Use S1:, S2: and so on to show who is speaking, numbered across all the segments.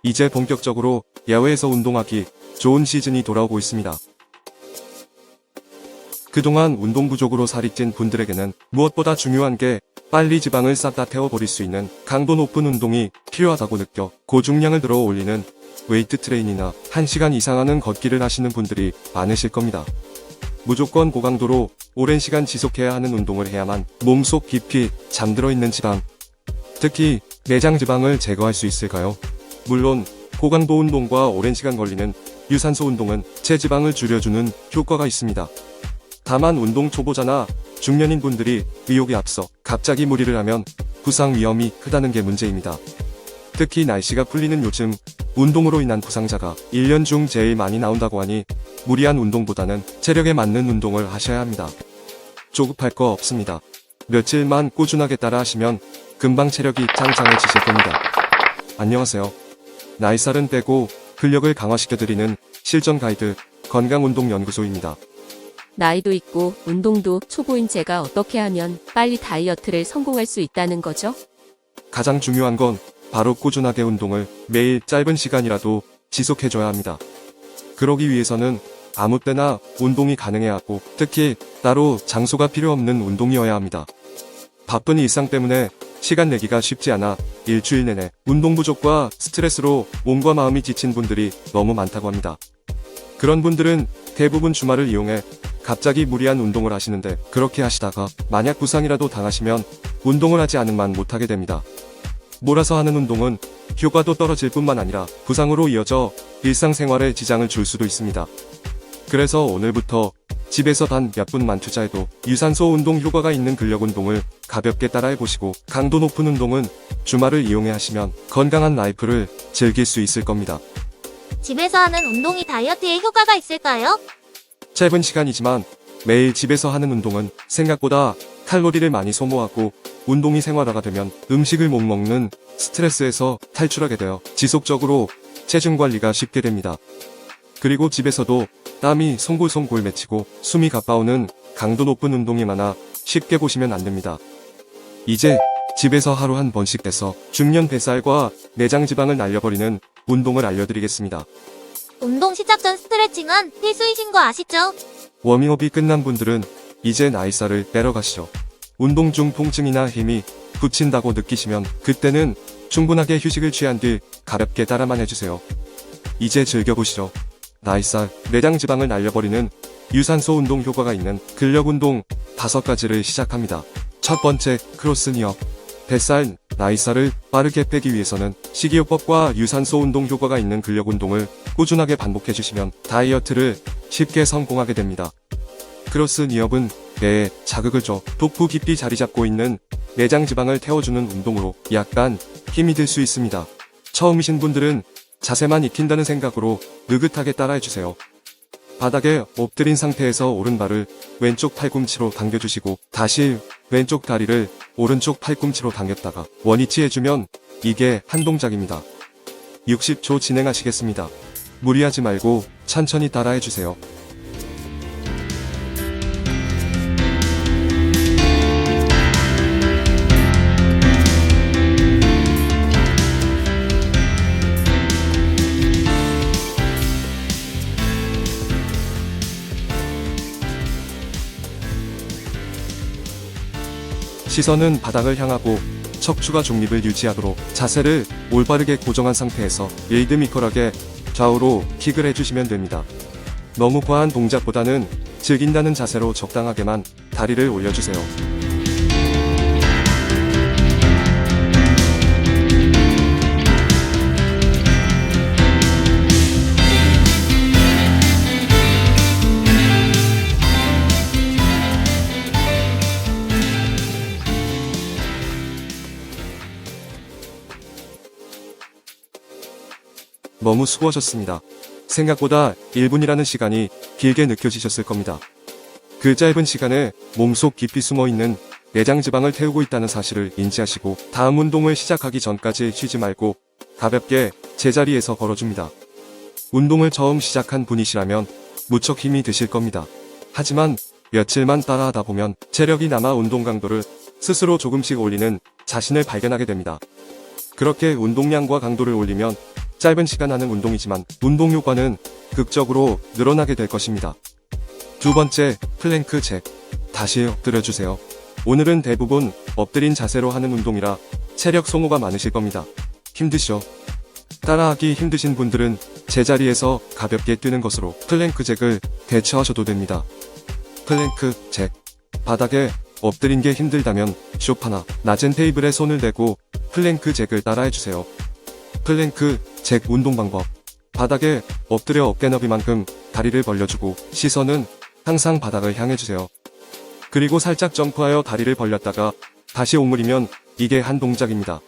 S1: 이제 본격적으로 야외에서 운동하기 좋은 시즌이 돌아오고 있습니다. 그동안 운동 부족으로 살이 찐 분들에게는 무엇보다 중요한 게 빨리 지방을 싹 다 태워버릴 수 있는 강도 높은 운동이 필요하다고 느껴 고중량을 들어 올리는 웨이트 트레이닝이나 1시간 이상 하는 걷기를 하시는 분들이 많으실 겁니다. 무조건 고강도로 오랜 시간 지속해야 하는 운동을 해야만 몸속 깊이 잠들어 있는 지방, 특히 내장 지방을 제거할 수 있을까요? 물론 고강도 운동과 오랜 시간 걸리는 유산소 운동은 체지방을 줄여주는 효과가 있습니다. 다만 운동 초보자나 중년인 분들이 의욕에 앞서 갑자기 무리를 하면 부상 위험이 크다는 게 문제입니다. 특히 날씨가 풀리는 요즘 운동으로 인한 부상자가 1년 중 제일 많이 나온다고 하니 무리한 운동보다는 체력에 맞는 운동을 하셔야 합니다. 조급할 거 없습니다. 며칠만 꾸준하게 따라 하시면 금방 체력이 짱짱해지실 겁니다. 안녕하세요. 나이살은 빼고 근력을 강화시켜드리는 실전 가이드 건강운동연구소입니다.
S2: 나이도 있고 운동도 초보인 제가 어떻게 하면 빨리 다이어트를 성공할 수 있다는 거죠?
S1: 가장 중요한 건 바로 꾸준하게 운동을 매일 짧은 시간이라도 지속해줘야 합니다. 그러기 위해서는 아무 때나 운동이 가능해야 하고 특히 따로 장소가 필요 없는 운동이어야 합니다. 바쁜 일상 때문에 시간 내기가 쉽지 않아 일주일 내내 운동 부족과 스트레스로 몸과 마음이 지친 분들이 너무 많다고 합니다. 그런 분들은 대부분 주말을 이용해 갑자기 무리한 운동을 하시는데 그렇게 하시다가 만약 부상이라도 당하시면 운동을 하지 않으면 못하게 됩니다. 몰아서 하는 운동은 효과도 떨어질 뿐만 아니라 부상으로 이어져 일상생활에 지장을 줄 수도 있습니다. 그래서 오늘부터 집에서 단 몇 분만 투자해도 유산소 운동 효과가 있는 근력 운동을 가볍게 따라해보시고 강도 높은 운동은 주말을 이용해 하시면 건강한 라이프를 즐길 수 있을 겁니다.
S3: 집에서 하는 운동이 다이어트에 효과가 있을까요?
S1: 짧은 시간이지만 매일 집에서 하는 운동은 생각보다 칼로리를 많이 소모하고 운동이 생활화가 되면 음식을 못 먹는 스트레스에서 탈출하게 되어 지속적으로 체중 관리가 쉽게 됩니다. 그리고 집에서도 땀이 송골송골 맺히고 숨이 가빠오는 강도 높은 운동이 많아 쉽게 보시면 안 됩니다. 이제 집에서 하루 한 번씩 돼서 중년 뱃살과 내장 지방을 날려버리는 운동을 알려드리겠습니다.
S3: 운동 시작 전 스트레칭은 필수이신 거 아시죠?
S1: 워밍업이 끝난 분들은 이제 나이살을 빼러 가시죠. 운동 중 통증이나 힘이 붙인다고 느끼시면 그때는 충분하게 휴식을 취한 뒤 가볍게 따라만 해주세요. 이제 즐겨보시죠. 나이살, 내장 지방을 날려버리는 유산소 운동 효과가 있는 근력 운동 5가지를 시작합니다. 첫 번째, 크로스니어. 뱃살, 나이살을 빠르게 빼기 위해서는 식이요법과 유산소 운동 효과가 있는 근력 운동을 꾸준하게 반복해주시면 다이어트를 쉽게 성공하게 됩니다. 크로스니업은 뇌에 자극을 줘 복부 깊이 자리 잡고 있는 내장 지방을 태워주는 운동으로 약간 힘이 들 수 있습니다. 처음이신 분들은 자세만 익힌다는 생각으로 느긋하게 따라해주세요. 바닥에 엎드린 상태에서 오른발을 왼쪽 팔꿈치로 당겨주시고 다시 왼쪽 다리를 오른쪽 팔꿈치로 당겼다가 원위치 해주면 이게 한 동작입니다. 60초 진행하시겠습니다. 무리하지 말고 천천히 따라해주세요. 시선은 바닥을 향하고 척추가 중립을 유지하도록 자세를 올바르게 고정한 상태에서 리드미컬하게 좌우로 킥을 해주시면 됩니다. 너무 과한 동작보다는 즐긴다는 자세로 적당하게만 다리를 올려주세요. 너무 수고하셨습니다. 생각보다 1분이라는 시간이 길게 느껴지셨을 겁니다. 그 짧은 시간에 몸속 깊이 숨어있는 내장 지방을 태우고 있다는 사실을 인지하시고 다음 운동을 시작하기 전까지 쉬지 말고 가볍게 제자리에서 걸어줍니다. 운동을 처음 시작한 분이시라면 무척 힘이 드실 겁니다. 하지만 며칠만 따라하다 보면 체력이 남아 운동 강도를 스스로 조금씩 올리는 자신을 발견하게 됩니다. 그렇게 운동량과 강도를 올리면 짧은 시간 하는 운동이지만 운동 효과는 극적으로 늘어나게 될 것입니다. 두 번째, 플랭크 잭. 다시 엎드려주세요. 오늘은 대부분 엎드린 자세로 하는 운동이라 체력 소모가 많으실 겁니다. 힘드시죠? 따라하기 힘드신 분들은 제자리에서 가볍게 뛰는 것으로 플랭크 잭을 대처하셔도 됩니다. 플랭크 잭. 바닥에 엎드린 게 힘들다면 소파나 낮은 테이블에 손을 대고 플랭크 잭을 따라해주세요. 플랭크 잭 운동 방법. 바닥에 엎드려 어깨 너비만큼 다리를 벌려주고 시선은 항상 바닥을 향해주세요. 그리고 살짝 점프하여 다리를 벌렸다가 다시 오므리면 이게 한 동작입니다.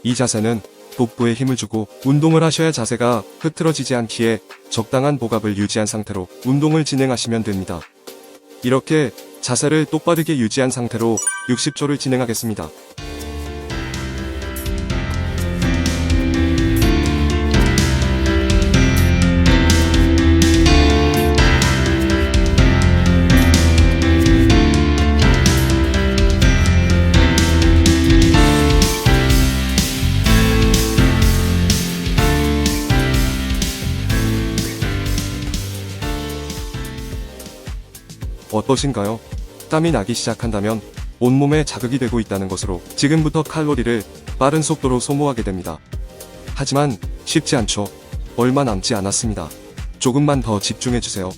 S1: 이 자세는 복부에 힘을 주고 운동을 하셔야 자세가 흐트러지지 않기에 적당한 복압을 유지한 상태로 운동을 진행하시면 됩니다. 이렇게 자세를 똑바르게 유지한 상태로 60초를 진행하겠습니다. 어떠신가요? 땀이 나기 시작한다면 온몸에 자극이 되고 있다는 것으로 지금부터 칼로리를 빠른 속도로 소모하게 됩니다. 하지만 쉽지 않죠. 얼마 남지 않았습니다. 조금만 더 집중해주세요.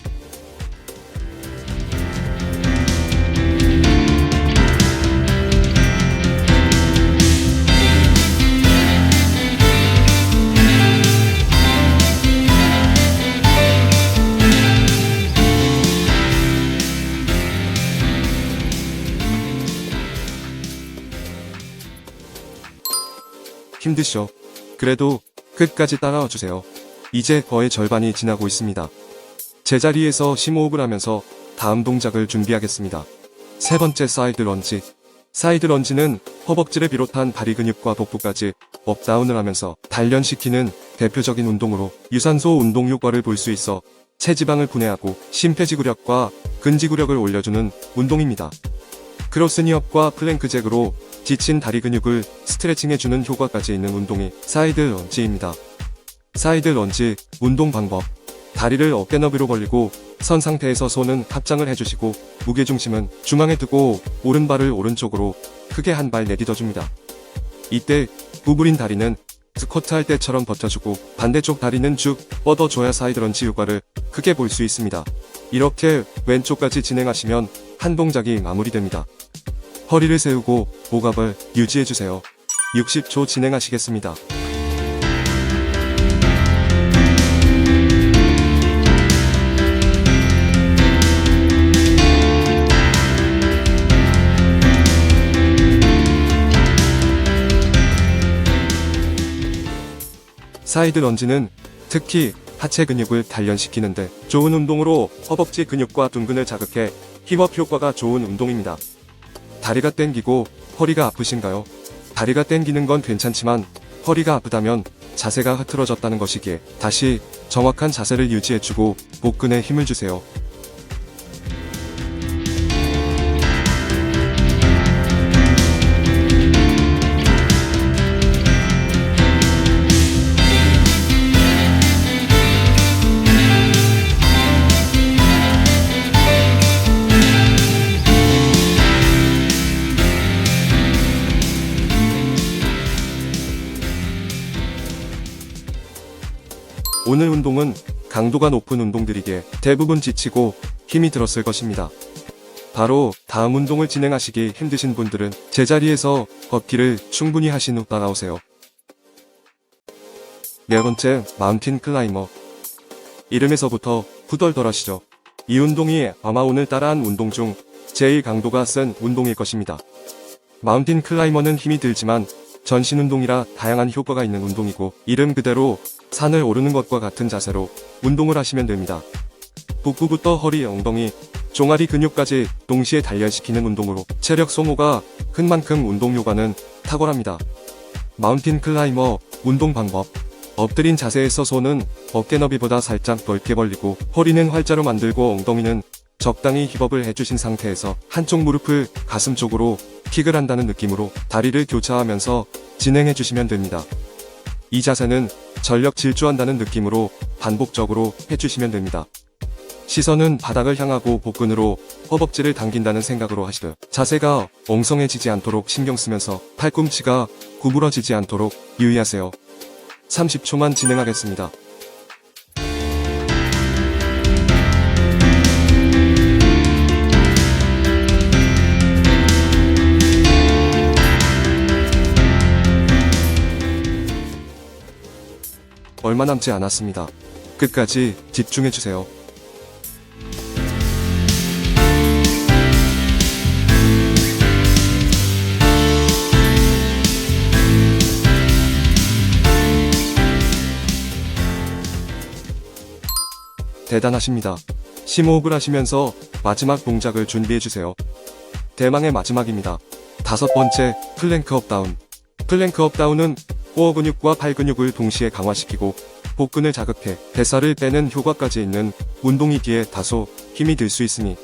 S1: 힘드시죠? 그래도 끝까지 따라와 주세요. 이제 거의 절반이 지나고 있습니다. 제자리에서 심호흡을 하면서 다음 동작을 준비하겠습니다. 세 번째, 사이드 런지. 사이드 런지는 허벅지를 비롯한 다리 근육과 복부까지 업다운을 하면서 단련시키는 대표적인 운동으로 유산소 운동 효과를 볼 수 있어 체지방을 분해하고 심폐지구력과 근지구력을 올려주는 운동입니다. 크로스니업과 플랭크 잭으로 지친 다리 근육을 스트레칭해주는 효과까지 있는 운동이 사이드 런지입니다. 사이드 런지 운동 방법. 다리를 어깨 너비로 벌리고 선 상태에서 손은 합장을 해주시고 무게중심은 중앙에 두고 오른발을 오른쪽으로 크게 한 발 내딛어줍니다. 이때 구부린 다리는 스쿼트 할 때처럼 버텨주고 반대쪽 다리는 쭉 뻗어줘야 사이드 런지 효과를 크게 볼 수 있습니다. 이렇게 왼쪽까지 진행하시면 한 동작이 마무리됩니다. 허리를 세우고 복압을 유지해주세요. 60초 진행하시겠습니다. 사이드 런지는 특히 하체 근육을 단련시키는데 좋은 운동으로 허벅지 근육과 둔근을 자극해 힙업 효과가 좋은 운동입니다. 다리가 땡기고 허리가 아프신가요? 다리가 땡기는 건 괜찮지만 허리가 아프다면 자세가 흐트러졌다는 것이기에 다시 정확한 자세를 유지해주고 복근에 힘을 주세요. 오늘 운동은 강도가 높은 운동들이기에 대부분 지치고 힘이 들었을 것입니다. 바로 다음 운동을 진행하시기 힘드신 분들은 제자리에서 걷기를 충분히 하신 후 따라오세요. 네 번째, 마운틴 클라이머. 이름에서부터 후덜덜하시죠? 이 운동이 아마 오늘 따라한 운동 중 제일 강도가 센 운동일 것입니다. 마운틴 클라이머는 힘이 들지만 전신 운동이라 다양한 효과가 있는 운동이고 이름 그대로 산을 오르는 것과 같은 자세로 운동을 하시면 됩니다. 복부부터 허리, 엉덩이, 종아리 근육까지 동시에 단련시키는 운동으로 체력 소모가 큰 만큼 운동 효과는 탁월합니다. 마운틴 클라이머 운동 방법. 엎드린 자세에서 손은 어깨 너비보다 살짝 넓게 벌리고 허리는 활자로 만들고 엉덩이는 적당히 힙업을 해주신 상태에서 한쪽 무릎을 가슴 쪽으로 킥을 한다는 느낌으로 다리를 교차하면서 진행해 주시면 됩니다. 이 자세는 전력 질주한다는 느낌으로 반복적으로 해주시면 됩니다. 시선은 바닥을 향하고 복근으로 허벅지를 당긴다는 생각으로 하시되 자세가 엉성해지지 않도록 신경 쓰면서 팔꿈치가 구부러지지 않도록 유의하세요. 30초만 진행하겠습니다. 얼마 남지 않았습니다. 끝까지 집중해주세요. 대단하십니다. 심호흡을 하시면서 마지막 동작을 준비해주세요. 대망의 마지막입니다. 5번째, 플랭크 업다운. 플랭크 업다운은 코어 근육과 팔 근육을 동시에 강화시키고 복근을 자극해 뱃살을 빼는 효과까지 있는 운동이기에 다소 힘이 들 수 있으니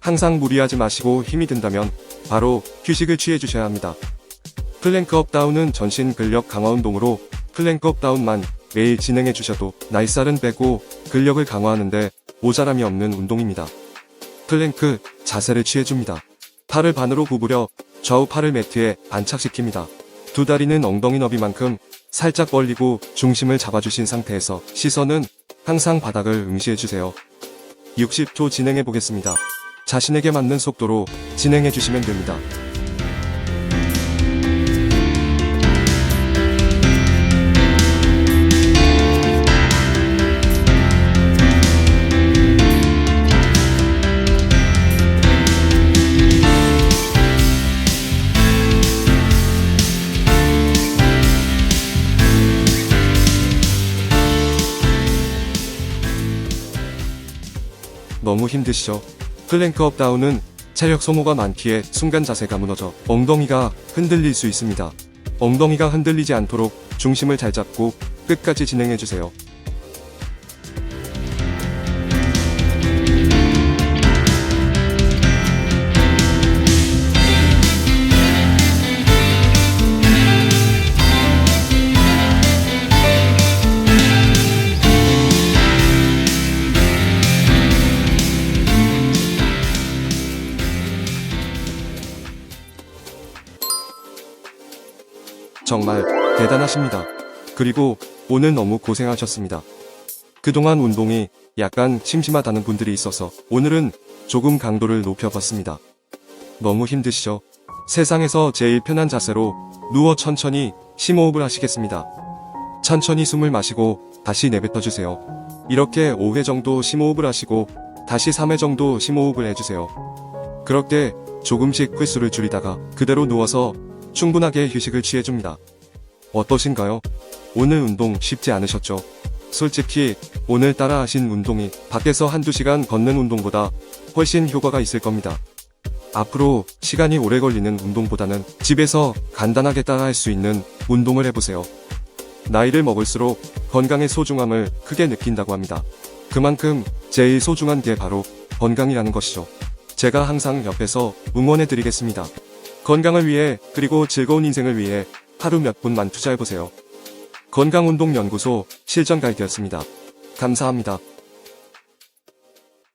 S1: 항상 무리하지 마시고 힘이 든다면 바로 휴식을 취해주셔야 합니다. 플랭크 업다운은 전신 근력 강화 운동으로 플랭크 업다운만 매일 진행해주셔도 날살은 빼고 근력을 강화하는데 모자람이 없는 운동입니다. 플랭크, 자세를 취해줍니다. 팔을 반으로 구부려 좌우 팔을 매트에 안착시킵니다. 두 다리는 엉덩이 너비만큼 살짝 벌리고 중심을 잡아주신 상태에서 시선은 항상 바닥을 응시해주세요. 60초 진행해보겠습니다. 자신에게 맞는 속도로 진행해주시면 됩니다. 너무 힘드시죠? 플랭크 업다운은 체력 소모가 많기에 순간 자세가 무너져 엉덩이가 흔들릴 수 있습니다. 엉덩이가 흔들리지 않도록 중심을 잘 잡고 끝까지 진행해주세요. 정말 대단하십니다. 그리고 오늘 너무 고생하셨습니다. 그동안 운동이 약간 심심하다는 분들이 있어서 오늘은 조금 강도를 높여봤습니다. 너무 힘드시죠? 세상에서 제일 편한 자세로 누워 천천히 심호흡을 하시겠습니다. 천천히 숨을 마시고 다시 내뱉어주세요. 이렇게 5회 정도 심호흡을 하시고 다시 3회 정도 심호흡을 해주세요. 그럴 때 조금씩 횟수를 줄이다가 그대로 누워서 충분하게 휴식을 취해줍니다. 어떠신가요? 오늘 운동 쉽지 않으셨죠? 솔직히 오늘 따라 하신 운동이 밖에서 한두 시간 걷는 운동보다 훨씬 효과가 있을 겁니다. 앞으로 시간이 오래 걸리는 운동보다는 집에서 간단하게 따라 할 수 있는 운동을 해보세요. 나이를 먹을수록 건강의 소중함을 크게 느낀다고 합니다. 그만큼 제일 소중한 게 바로 건강이라는 것이죠. 제가 항상 옆에서 응원해드리겠습니다. 건강을 위해 그리고 즐거운 인생을 위해 하루 몇 분만 투자해보세요. 건강운동연구소 실전 가이드였습니다. 감사합니다.